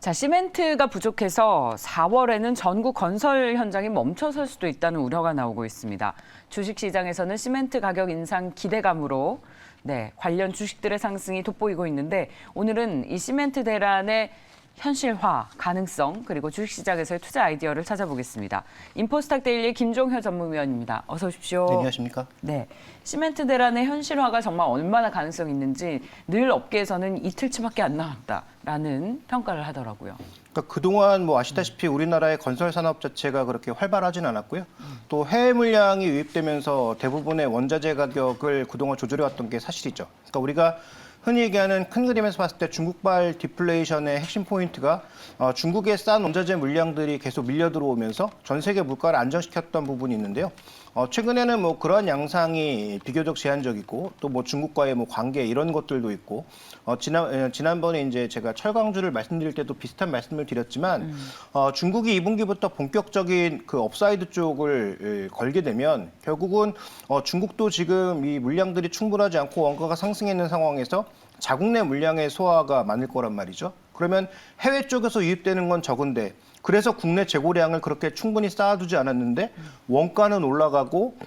자, 시멘트가 부족해서 4월에는 전국 건설 현장이 멈춰설 수도 있다는 우려가 나오고 있습니다. 주식시장에서는 시멘트 가격 인상 기대감으로 관련 주식들의 상승이 돋보이고 있는데 오늘은 이 시멘트 대란의 현실화 가능성 그리고 주식시장에서의 투자 아이디어를 찾아보겠습니다. 인포스탁 데일리의 김종효 전문위원입니다. 어서 오십시오. 네, 안녕하십니까? 네, 시멘트 대란의 현실화가 정말 얼마나 가능성이 있는지 늘 업계에서는 이틀치밖에 안 남았다라는 평가를 하더라고요. 그러니까 그동안 아시다시피 우리나라의 건설 산업 자체가 그렇게 활발하진 않았고요. 또 해외 물량이 유입되면서 대부분의 원자재 가격을 그동안 조절해왔던 게 사실이죠. 그러니까 우리가 흔히 얘기하는 큰 그림에서 봤을 때 중국발 디플레이션의 핵심 포인트가 중국의 싼 원자재 물량들이 계속 밀려 들어오면서 전 세계 물가를 안정시켰던 부분이 있는데요. 최근에는 그러한 양상이 비교적 제한적이고 또 중국과의 관계 이런 것들도 있고 지난번에 이제 제가 철강주를 말씀드릴 때도 비슷한 말씀을 드렸지만 중국이 2분기부터 본격적인 그 업사이드 쪽을 걸게 되면 결국은 중국도 지금 이 물량들이 충분하지 않고 원가가 상승했는 상황에서 자국 내 물량의 소화가 많을 거란 말이죠. 그러면 해외 쪽에서 유입되는 건 적은데 그래서 국내 재고량을 그렇게 충분히 쌓아두지 않았는데 원가는 올라가고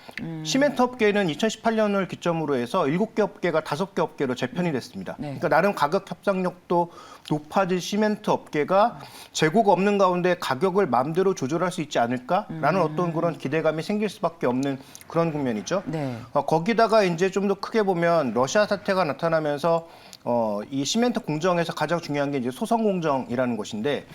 시멘트 업계는 2018년을 기점으로 해서 7개 업계가 5개 업계로 재편이 됐습니다. 네. 그러니까 나름 가격 협상력도 높아진 시멘트 업계가 재고가 없는 가운데 가격을 마음대로 조절할 수 있지 않을까라는 어떤 그런 기대감이 생길 수밖에 없는 그런 국면이죠. 네. 거기다가 이제 좀 더 크게 보면 러시아 사태가 나타나면서 이 시멘트 공정에서 가장 중요한 게 이제 소성 공정이라는 것인데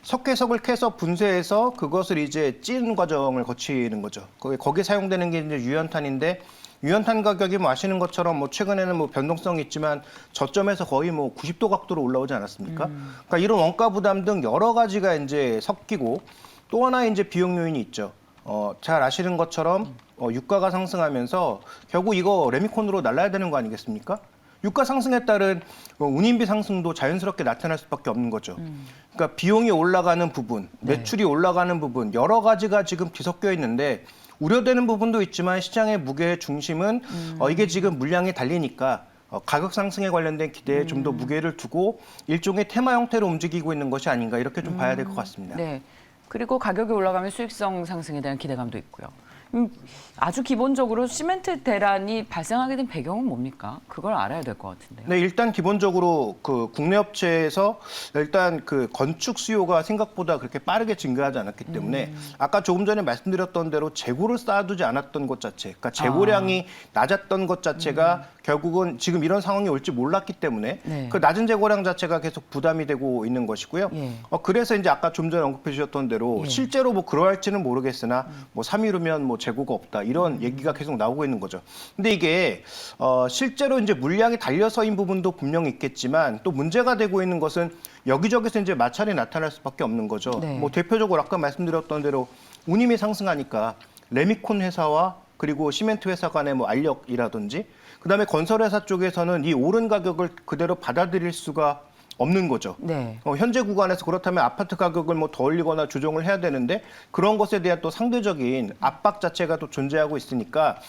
석회석을 캐서 분쇄해서 그것을 이제 찌는 과정을 거치는 거죠. 거기에 사용되는 게 이제 유연탄인데 유연탄 가격이 아시는 것처럼 최근에는 변동성이 있지만 저점에서 거의 90도 각도로 올라오지 않았습니까? 그러니까 이런 원가 부담 등 여러 가지가 이제 섞이고 또 하나 이제 비용 요인이 있죠. 잘 아시는 것처럼 유가가 상승하면서 결국 이거 레미콘으로 날라야 되는 거 아니겠습니까? 유가 상승에 따른 운임비 상승도 자연스럽게 나타날 수밖에 없는 거죠. 그러니까 비용이 올라가는 부분, 매출이 올라가는 부분 여러 가지가 지금 뒤섞여 있는데 우려되는 부분도 있지만 시장의 무게의 중심은 이게 지금 물량이 달리니까 가격 상승에 관련된 기대에 좀 더 무게를 두고 일종의 테마 형태로 움직이고 있는 것이 아닌가 이렇게 좀 봐야 될 것 같습니다. 네. 그리고 가격이 올라가면 수익성 상승에 대한 기대감도 있고요. 아주 기본적으로 시멘트 대란이 발생하게 된 배경은 뭡니까? 그걸 알아야 될 것 같은데요. 네, 일단 기본적으로 그 국내 업체에서 일단 그 건축 수요가 생각보다 그렇게 빠르게 증가하지 않았기 때문에 아까 조금 전에 말씀드렸던 대로 재고를 쌓아두지 않았던 것 자체, 그러니까 재고량이 낮았던 것 자체가 결국은 지금 이런 상황이 올지 몰랐기 때문에 그 낮은 재고량 자체가 계속 부담이 되고 있는 것이고요. 그래서 이제 아까 좀 전에 언급해 주셨던 대로 실제로 그러할지는 모르겠으나 3일후면 재고가 없다 이런 얘기가 계속 나오고 있는 거죠. 근데 이게 실제로 이제 물량이 달려서인 부분도 분명히 있겠지만 또 문제가 되고 있는 것은 여기저기서 이제 마찰이 나타날 수밖에 없는 거죠. 네. 대표적으로 아까 말씀드렸던 대로 운임이 상승하니까 레미콘 회사와 그리고 시멘트 회사 간의 알력이라든지 그다음에 건설회사 쪽에서는 이 오른 가격을 그대로 받아들일 수가 없는 거죠. 네. 현재 구간에서 그렇다면 아파트 가격을 더 올리거나 조정을 해야 되는데 그런 것에 대한 또 상대적인 압박 자체가 또 존재하고 있으니까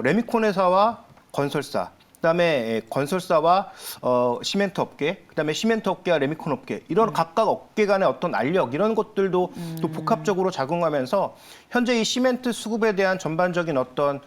레미콘 회사와 건설사, 그다음에 건설사와 시멘트 업계, 그다음에 시멘트 업계와 레미콘 업계 이런 각각 업계 간의 어떤 알력 이런 것들도 또 복합적으로 작용하면서 현재 이 시멘트 수급에 대한 전반적인 어떤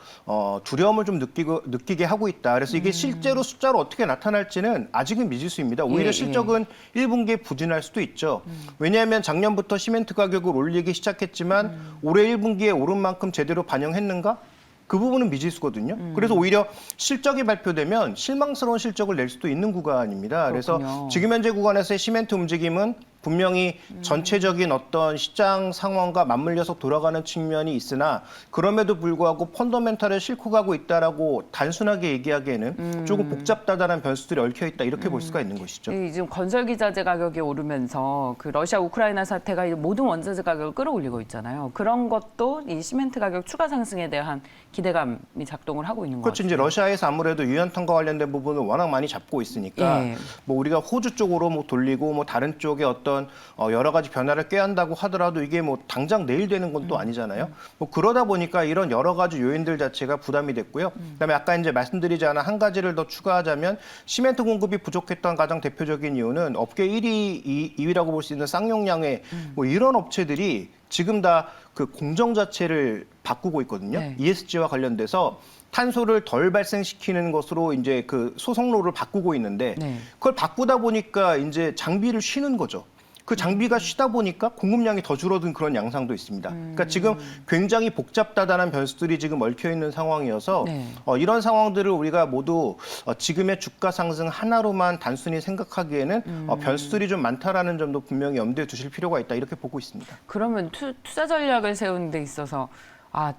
두려움을 좀 느끼게 하고 있다. 그래서 이게 실제로 숫자로 어떻게 나타날지는 아직은 미지수입니다. 오히려 실적은 1분기에 부진할 수도 있죠. 왜냐하면 작년부터 시멘트 가격을 올리기 시작했지만 올해 1분기에 오른 만큼 제대로 반영했는가? 그 부분은 미지수거든요. 그래서 오히려 실적이 발표되면 실망스러운 실적을 낼 수도 있는 구간입니다. 그렇군요. 그래서 지금 현재 구간에서의 시멘트 움직임은 분명히 전체적인 어떤 시장 상황과 맞물려서 돌아가는 측면이 있으나 그럼에도 불구하고 펀더멘탈을 싣고 가고 있다라고 단순하게 얘기하기에는 조금 복잡다단한 변수들이 얽혀 있다 이렇게 볼 수가 있는 것이죠. 지금 건설기자재 가격이 오르면서 그 러시아 우크라이나 사태가 모든 원자재 가격을 끌어올리고 있잖아요. 그런 것도 이 시멘트 가격 추가 상승에 대한 기대감이 작동을 하고 있는 것 그렇죠. 같아요. 이제 러시아에서 아무래도 유연탄과 관련된 부분을 워낙 많이 잡고 있으니까 우리가 호주 쪽으로 돌리고 다른 쪽에 어떤 어떤 여러 가지 변화를 꾀한다고 하더라도 이게 뭐 당장 내일 되는 건 또 아니잖아요. 뭐 그러다 보니까 이런 여러 가지 요인들 자체가 부담이 됐고요. 그다음에 아까 이제 말씀드리지 않은 한 가지를 더 추가하자면 시멘트 공급이 부족했던 가장 대표적인 이유는 업계 1위, 2위라고 볼 수 있는 쌍용량의 뭐 이런 업체들이 지금 다 그 공정 자체를 바꾸고 있거든요. 네. ESG와 관련돼서 탄소를 덜 발생시키는 것으로 이제 그 소송로를 바꾸고 있는데 네. 그걸 바꾸다 보니까 이제 장비를 쉬는 거죠. 그 장비가 쉬다 보니까 공급량이 더 줄어든 그런 양상도 있습니다. 그러니까 지금 굉장히 복잡다단한 변수들이 지금 얽혀 있는 상황이어서 네. 이런 상황들을 우리가 모두 지금의 주가 상승 하나로만 단순히 생각하기에는 변수들이 좀 많다라는 점도 분명히 염두에 두실 필요가 있다 이렇게 보고 있습니다. 그러면 투자 전략을 세우는 데 있어서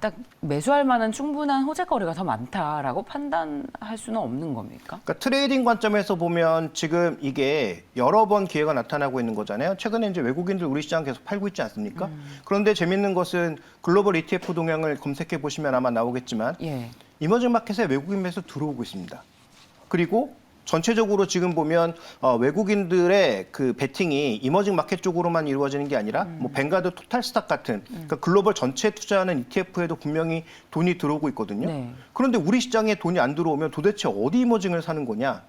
딱 매수할 만한 충분한 호재거리가 더 많다라고 판단할 수는 없는 겁니까? 그러니까 트레이딩 관점에서 보면 지금 이게 여러 번 기회가 나타나고 있는 거잖아요. 최근에 이제 외국인들 우리 시장 계속 팔고 있지 않습니까? 그런데 재밌는 것은 글로벌 ETF 동향을 검색해 보시면 아마 나오겠지만 예. 이머징 마켓에 외국인 매수 들어오고 있습니다. 그리고 전체적으로 지금 보면 외국인들의 그 베팅이 이머징 마켓 쪽으로만 이루어지는 게 아니라 뭐 뱅가드, 토탈스탁 같은 그러니까 글로벌 전체에 투자하는 ETF에도 분명히 돈이 들어오고 있거든요. 네. 그런데 우리 시장에 돈이 안 들어오면 도대체 어디 이머징을 사는 거냐?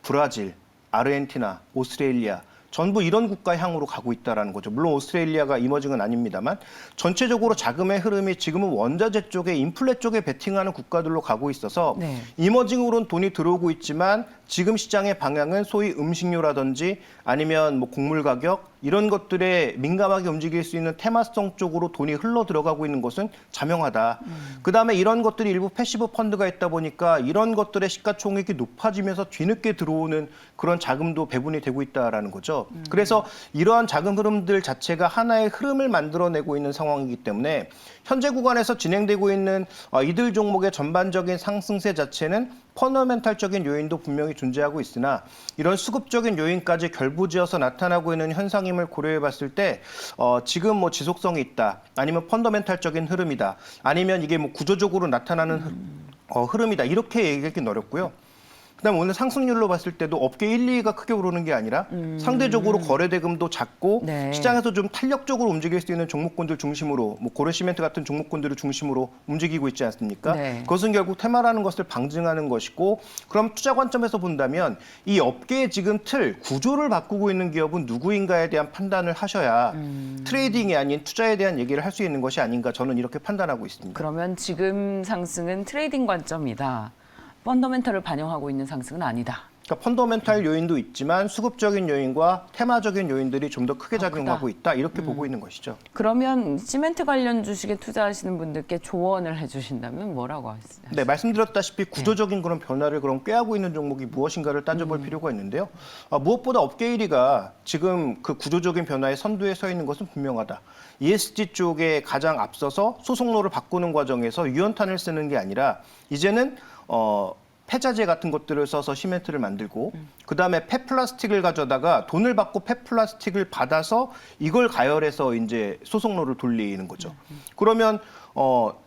브라질, 아르헨티나, 오스트레일리아 전부 이런 국가 향으로 가고 있다는 거죠. 물론 오스트레일리아가 이머징은 아닙니다만 전체적으로 자금의 흐름이 지금은 원자재 쪽에 인플레 쪽에 베팅하는 국가들로 가고 있어서 네. 이머징으로는 돈이 들어오고 있지만 지금 시장의 방향은 소위 음식료라든지 아니면 뭐 곡물 가격 이런 것들에 민감하게 움직일 수 있는 테마성 쪽으로 돈이 흘러 들어가고 있는 것은 자명하다. 그다음에 이런 것들이 일부 패시브 펀드가 있다 보니까 이런 것들의 시가총액이 높아지면서 뒤늦게 들어오는 그런 자금도 배분이 되고 있다라는 거죠. 그래서 이러한 자금 흐름들 자체가 하나의 흐름을 만들어내고 있는 상황이기 때문에 현재 구간에서 진행되고 있는 이들 종목의 전반적인 상승세 자체는 펀더멘탈적인 요인도 분명히 존재하고 있으나 이런 수급적인 요인까지 결부지어서 나타나고 있는 현상임을 고려해 봤을 때 지금 뭐 지속성이 있다 아니면 펀더멘탈적인 흐름이다 아니면 이게 뭐 구조적으로 나타나는 흐름이다 이렇게 얘기하기는 어렵고요. 그다음 오늘 상승률로 봤을 때도 업계 1, 2위가 크게 오르는 게 아니라 상대적으로 거래 대금도 작고 네. 시장에서 좀 탄력적으로 움직일 수 있는 종목군들 중심으로 뭐 고려시멘트 같은 종목군들을 중심으로 움직이고 있지 않습니까? 네. 그것은 결국 테마라는 것을 방증하는 것이고 그럼 투자 관점에서 본다면 이 업계의 지금 틀 구조를 바꾸고 있는 기업은 누구인가에 대한 판단을 하셔야 트레이딩이 아닌 투자에 대한 얘기를 할 수 있는 것이 아닌가 저는 이렇게 판단하고 있습니다. 그러면 지금 상승은 트레이딩 관점이다. 펀더멘털을 반영하고 있는 상승은 아니다. 그러니까 펀더멘탈 요인도 있지만 수급적인 요인과 테마적인 요인들이 좀 더 크게 작용하고 있다 이렇게 보고 있는 것이죠. 그러면 시멘트 관련 주식에 투자하시는 분들께 조언을 해주신다면 뭐라고 하시나요? 네, 말씀드렸다시피 구조적인 그런 변화를 그럼 꾀하고 있는 종목이 무엇인가를 따져볼 필요가 있는데요. 무엇보다 업계 1위가 지금 그 구조적인 변화의 선두에 서 있는 것은 분명하다. ESG 쪽에 가장 앞서서 소송로를 바꾸는 과정에서 유연탄을 쓰는 게 아니라 이제는 폐자재 같은 것들을 써서 시멘트를 만들고 그다음에 폐플라스틱을 가져다가 돈을 받고 폐플라스틱을 받아서 이걸 가열해서 이제 소송로를 돌리는 거죠. 그러면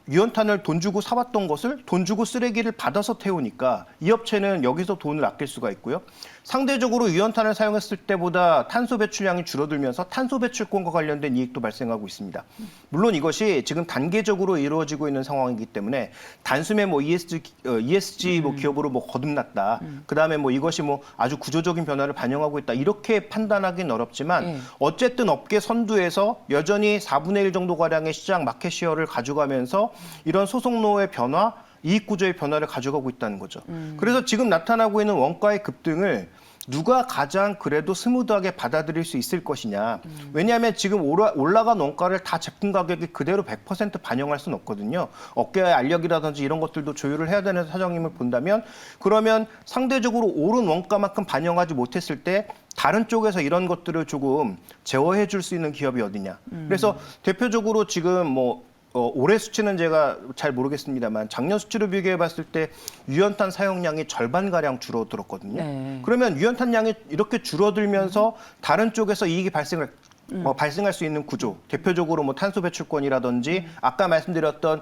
유연탄을 돈 주고 사왔던 것을 돈 주고 쓰레기를 받아서 태우니까 이 업체는 여기서 돈을 아낄 수가 있고요. 상대적으로 유연탄을 사용했을 때보다 탄소 배출량이 줄어들면서 탄소 배출권과 관련된 이익도 발생하고 있습니다. 물론 이것이 지금 단계적으로 이루어지고 있는 상황이기 때문에 단숨에 뭐 ESG 뭐 기업으로 뭐 거듭났다. 그다음에 뭐 이것이 뭐 아주 구조적인 변화를 반영하고 있다. 이렇게 판단하기는 어렵지만 어쨌든 업계 선두에서 여전히 4분의 1 정도 가량의 시장 마켓 시어를 가져가면서 이런 소송로의 변화, 이익 구조의 변화를 가져가고 있다는 거죠. 그래서 지금 나타나고 있는 원가의 급등을 누가 가장 그래도 스무드하게 받아들일 수 있을 것이냐. 왜냐하면 지금 올라간 원가를 다 제품 가격이 그대로 100% 반영할 수는 없거든요. 업계의 알력이라든지 이런 것들도 조율을 해야 되는 사정임을 본다면 그러면 상대적으로 오른 원가만큼 반영하지 못했을 때 다른 쪽에서 이런 것들을 조금 제어해 줄 수 있는 기업이 어디냐. 그래서 대표적으로 지금 뭐 올해 수치는 제가 잘 모르겠습니다만 작년 수치로 비교해 봤을 때 유연탄 사용량이 절반가량 줄어들었거든요. 네. 그러면 유연탄 양이 이렇게 줄어들면서 다른 쪽에서 이익이 발생을 발생할 수 있는 구조, 대표적으로 뭐 탄소 배출권이라든지 아까 말씀드렸던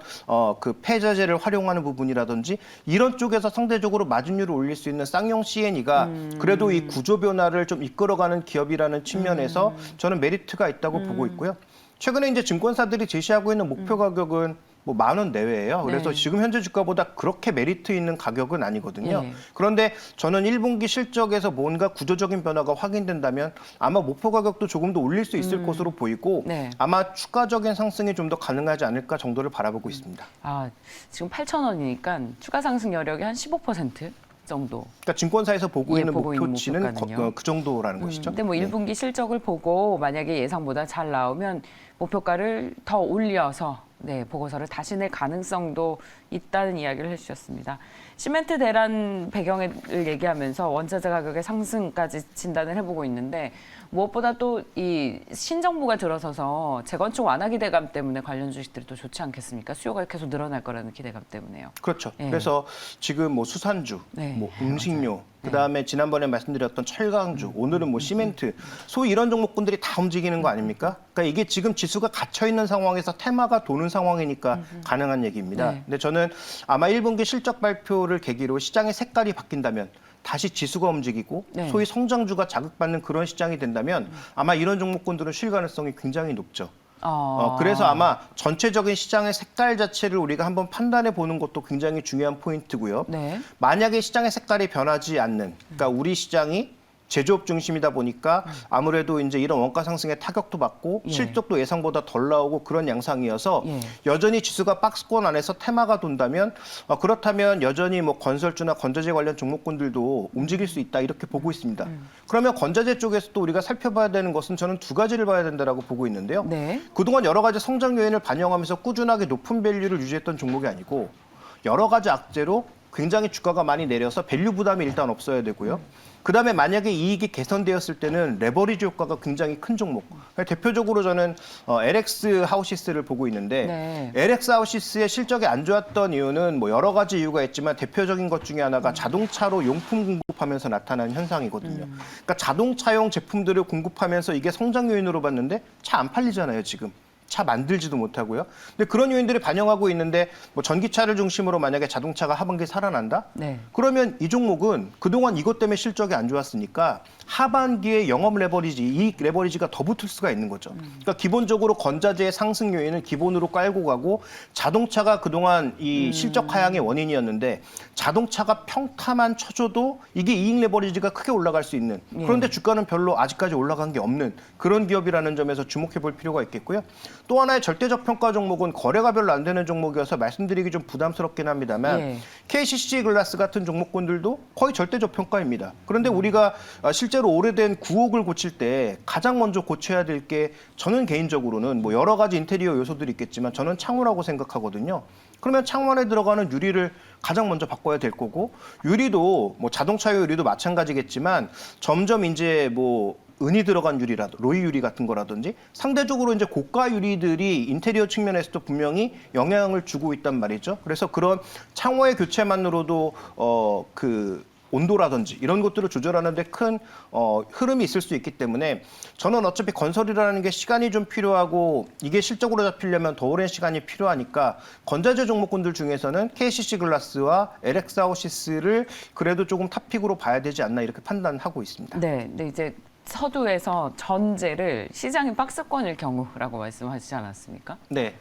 그 폐자재를 활용하는 부분이라든지 이런 쪽에서 상대적으로 마진율을 올릴 수 있는 쌍용 C&E가 그래도 이 구조 변화를 좀 이끌어가는 기업이라는 측면에서 저는 메리트가 있다고 보고 있고요. 최근에 이제 증권사들이 제시하고 있는 목표 가격은 뭐 10,000원 내외예요. 그래서 네. 지금 현재 주가보다 그렇게 메리트 있는 가격은 아니거든요. 예. 그런데 저는 1분기 실적에서 뭔가 구조적인 변화가 확인된다면 아마 목표 가격도 조금 더 올릴 수 있을 것으로 보이고 네. 아마 추가적인 상승이 좀 더 가능하지 않을까 정도를 바라보고 있습니다. 아, 지금 8,000원이니까 추가 상승 여력이 한 15% 정도. 그러니까 증권사에서 보고 예, 있는 보고 있는 목표치는 목표가는요. 그 정도라는 것이죠. 근데 뭐 네. 1분기 실적을 보고 만약에 예상보다 잘 나오면 목표가를 더 올려서 보고서를 다시 낼 가능성도 있다는 이야기를 해주셨습니다. 시멘트 대란 배경을 얘기하면서 원자재 가격의 상승까지 진단을 해보고 있는데 무엇보다 또 이 신정부가 들어서서 재건축 완화 기대감 때문에 관련 주식들이 또 좋지 않겠습니까? 수요가 계속 늘어날 거라는 기대감 때문에요. 그렇죠. 예. 그래서 지금 뭐 수산주, 네, 뭐 음식료, 맞아요. 그다음에 지난번에 말씀드렸던 철강주, 오늘은 뭐 시멘트, 소위 이런 종목군들이 다 움직이는 거 아닙니까? 그러니까 이게 지금 지수가 갇혀 있는 상황에서 테마가 도는 상황이니까 가능한 얘기입니다. 네. 근데 저는 아마 1분기 실적 발표를 계기로 시장의 색깔이 바뀐다면 다시 지수가 움직이고 네. 소위 성장주가 자극받는 그런 시장이 된다면 아마 이런 종목군들은 쉴 가능성이 굉장히 높죠. 그래서 아마 전체적인 시장의 색깔 자체를 우리가 한번 판단해 보는 것도 굉장히 중요한 포인트고요. 네. 만약에 시장의 색깔이 변하지 않는, 그러니까 우리 시장이 제조업 중심이다 보니까 아무래도 이제 이런 원가 상승에 타격도 받고 예. 실적도 예상보다 덜 나오고 그런 양상이어서 예. 여전히 지수가 박스권 안에서 테마가 돈다면 그렇다면 여전히 뭐 건설주나 건자재 관련 종목군들도 움직일 수 있다 이렇게 보고 있습니다. 그러면 건자재 쪽에서도 우리가 살펴봐야 되는 것은 저는 두 가지를 봐야 된다라고 보고 있는데요. 네. 그동안 여러 가지 성장 요인을 반영하면서 꾸준하게 높은 밸류를 유지했던 종목이 아니고 여러 가지 악재로 굉장히 주가가 많이 내려서 밸류 부담이 일단 없어야 되고요. 그다음에 만약에 이익이 개선되었을 때는 레버리지 효과가 굉장히 큰 종목. 대표적으로 저는 LX 하우시스를 보고 있는데 네. LX 하우시스의 실적이 안 좋았던 이유는 뭐 여러 가지 이유가 있지만 대표적인 것 중에 하나가 자동차로 용품 공급하면서 나타난 현상이거든요. 그러니까 자동차용 제품들을 공급하면서 이게 성장 요인으로 봤는데 차 안 팔리잖아요, 지금. 차 만들지도 못하고요. 근데 그런 요인들이 반영하고 있는데 뭐 전기차를 중심으로 만약에 자동차가 하반기에 살아난다? 네. 그러면 이 종목은 그동안 이것 때문에 실적이 안 좋았으니까 하반기에 영업 레버리지, 이익 레버리지가 더 붙을 수가 있는 거죠. 그러니까 기본적으로 건자재의 상승 요인은 기본으로 깔고 가고 자동차가 그동안 이 실적 하향의 원인이었는데 자동차가 평타만 쳐줘도 이게 이익 레버리지가 크게 올라갈 수 있는 그런데 주가는 별로 아직까지 올라간 게 없는 그런 기업이라는 점에서 주목해 볼 필요가 있겠고요. 또 하나의 절대적 평가 종목은 거래가 별로 안 되는 종목이어서 말씀드리기 좀 부담스럽긴 합니다만 예. KCC 글라스 같은 종목군들도 거의 절대적 평가입니다. 그런데 우리가 실제로 오래된 구옥을 고칠 때 가장 먼저 고쳐야 될 게 저는 개인적으로는 뭐 여러 가지 인테리어 요소들이 있겠지만 저는 창호라고 생각하거든요. 그러면 창원에 들어가는 유리를 가장 먼저 바꿔야 될 거고 유리도 뭐 자동차 유리도 마찬가지겠지만 점점 이제 뭐 은이 들어간 유리라도 로이 유리 같은 거라든지 상대적으로 이제 고가 유리들이 인테리어 측면에서도 분명히 영향을 주고 있단 말이죠. 그래서 그런 창호의 교체만으로도 그 온도라든지 이런 것들을 조절하는 데 큰 흐름이 있을 수 있기 때문에 저는 어차피 건설이라는 게 시간이 좀 필요하고 이게 실적으로 잡히려면 더 오랜 시간이 필요하니까 건자재 종목군들 중에서는 KCC 글라스와 LX 하우시스를 그래도 조금 탑픽으로 봐야 되지 않나 이렇게 판단하고 있습니다. 네. 근데 이제 서두에서 전제를 시장이 박스권일 경우라고 말씀하시지 않았습니까? 네.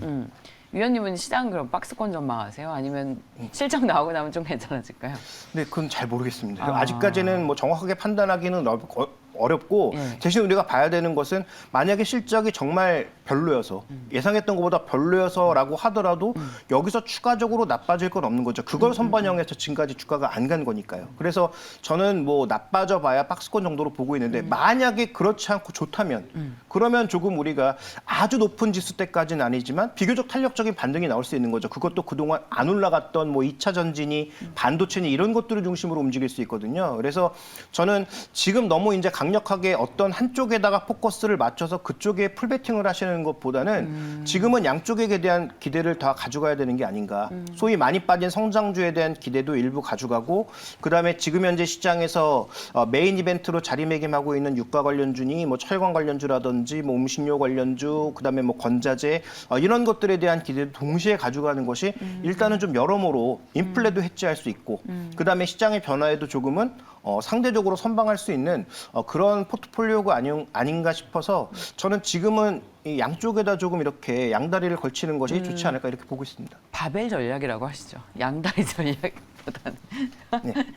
위원님은 시장 그럼 박스권 전망하세요? 아니면 실적 나오고 나면 좀 괜찮아질까요? 네, 그건 잘 모르겠습니다. 아직까지는 뭐 정확하게 판단하기는 어렵고 예. 대신 우리가 봐야 되는 것은 만약에 실적이 정말 별로여서 예상했던 것보다 별로여서라고 하더라도 여기서 추가적으로 나빠질 건 없는 거죠. 그걸 선반영해서 지금까지 주가가 안 간 거니까요. 그래서 저는 뭐 나빠져 봐야 박스권 정도로 보고 있는데 만약에 그렇지 않고 좋다면 그러면 조금 우리가 아주 높은 지수 때까지는 아니지만 비교적 탄력적인 반등이 나올 수 있는 거죠. 그것도 그동안 안 올라갔던 뭐 2차 전지니 반도체니 이런 것들을 중심으로 움직일 수 있거든요. 그래서 저는 지금 너무 이제 강력하게 어떤 한쪽에다가 포커스를 맞춰서 그쪽에 풀베팅을 하시는 것보다는 지금은 양쪽에 대한 기대를 다 가져가야 되는 게 아닌가. 소위 많이 빠진 성장주에 대한 기대도 일부 가져가고 그다음에 지금 현재 시장에서 메인 이벤트로 자리매김하고 있는 유가 관련주니 뭐 철강 관련주라든지 뭐 음식료 관련주 그다음에 뭐 건자재 이런 것들에 대한 기대도 동시에 가져가는 것이 일단은 좀 여러모로 인플레도 해지할 수 있고 그다음에 시장의 변화에도 조금은 상대적으로 선방할 수 있는 그런 포트폴리오가 아닌가 싶어서 저는 지금은 이 양쪽에다 조금 이렇게 양다리를 걸치는 것이 좋지 않을까 이렇게 보고 있습니다. 바벨 전략이라고 하시죠. 양다리 전략보다는.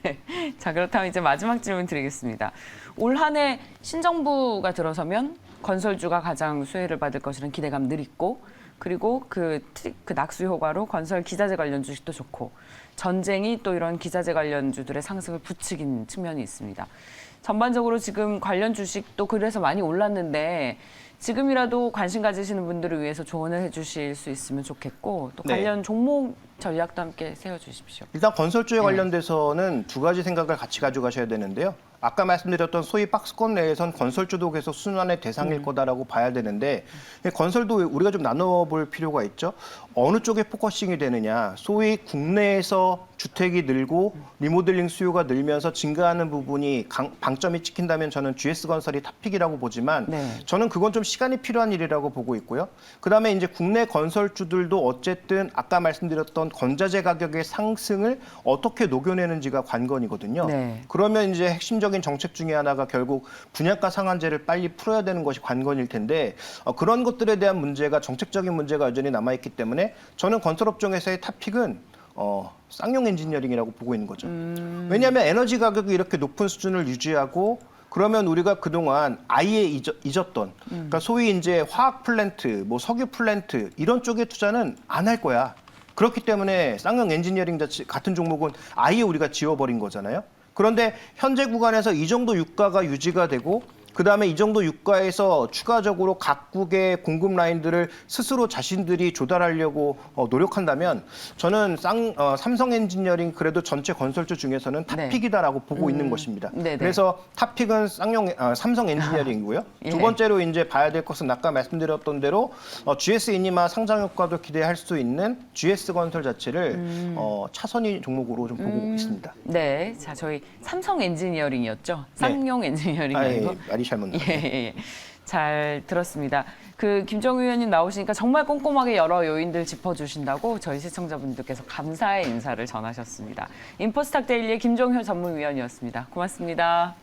네. 자, 그렇다면 이제 마지막 질문 드리겠습니다. 올 한 해 신정부가 들어서면 건설주가 가장 수혜를 받을 것이라는 기대감 늘 있고 그리고 그 낙수 효과로 건설 기자재 관련 주식도 좋고 전쟁이 또 이런 기자재 관련주들의 상승을 부추긴 측면이 있습니다. 전반적으로 지금 관련 주식도 그래서 많이 올랐는데 지금이라도 관심 가지시는 분들을 위해서 조언을 해주실 수 있으면 좋겠고 또 관련 종목 전략도 함께 세워주십시오. 일단 건설주에 관련돼서는 두 가지 생각을 같이 가져가셔야 되는데요. 아까 말씀드렸던 소위 박스권 내에선 건설주도 계속 순환의 대상일 거다라고 봐야 되는데 건설도 우리가 좀 나눠볼 필요가 있죠. 어느 쪽에 포커싱이 되느냐. 소위 국내에서 주택이 늘고 리모델링 수요가 늘면서 증가하는 부분이 방점이 찍힌다면 저는 GS건설이 탑픽이라고 보지만 저는 그건 좀 시간이 필요한 일이라고 보고 있고요. 그다음에 이제 국내 건설주들도 어쨌든 아까 말씀드렸던 건자재 가격의 상승을 어떻게 녹여내는지가 관건이거든요. 그러면 이제 핵심적인 정책 중에 하나가 결국 분양가 상한제를 빨리 풀어야 되는 것이 관건일 텐데 그런 것들에 대한 문제가 정책적인 문제가 여전히 남아있기 때문에 저는 건설업종에서의 탑픽은 쌍용 엔지니어링이라고 보고 있는 거죠. 왜냐하면 에너지 가격이 이렇게 높은 수준을 유지하고 그러면 우리가 그동안 아예 잊었던 그러니까 소위 이제 화학 플랜트, 뭐 석유 플랜트 이런 쪽의 투자는 안 할 거야. 그렇기 때문에 쌍용 엔지니어링 같은 종목은 아예 우리가 지워버린 거잖아요. 그런데 현재 구간에서 이 정도 유가가 유지가 되고 그다음에 이 정도 유가에서 추가적으로 각국의 공급 라인들을 스스로 자신들이 조달하려고 노력한다면 저는 삼성 엔지니어링 그래도 전체 건설주 중에서는 탑픽이다라고 보고 있는 것입니다. 그래서 탑픽은 삼성 엔지니어링이고요. 두 번째로 이제 봐야 될 것은 아까 말씀드렸던 대로 GS 이니마 상장 효과도 기대할 수 있는 GS 건설 자체를 차선이 종목으로 좀 보고 있습니다. 네, 자 저희 삼성 엔지니어링이었죠. 쌍용 엔지니어링 아니고. 말이 잘못 나왔네요. 예. 잘 들었습니다. 그 김정우 의원님 나오시니까 정말 꼼꼼하게 여러 요인들 짚어주신다고 저희 시청자분들께서 감사의 인사를 전하셨습니다. 인포스탁 데일리의 김종효 전문위원이었습니다. 고맙습니다.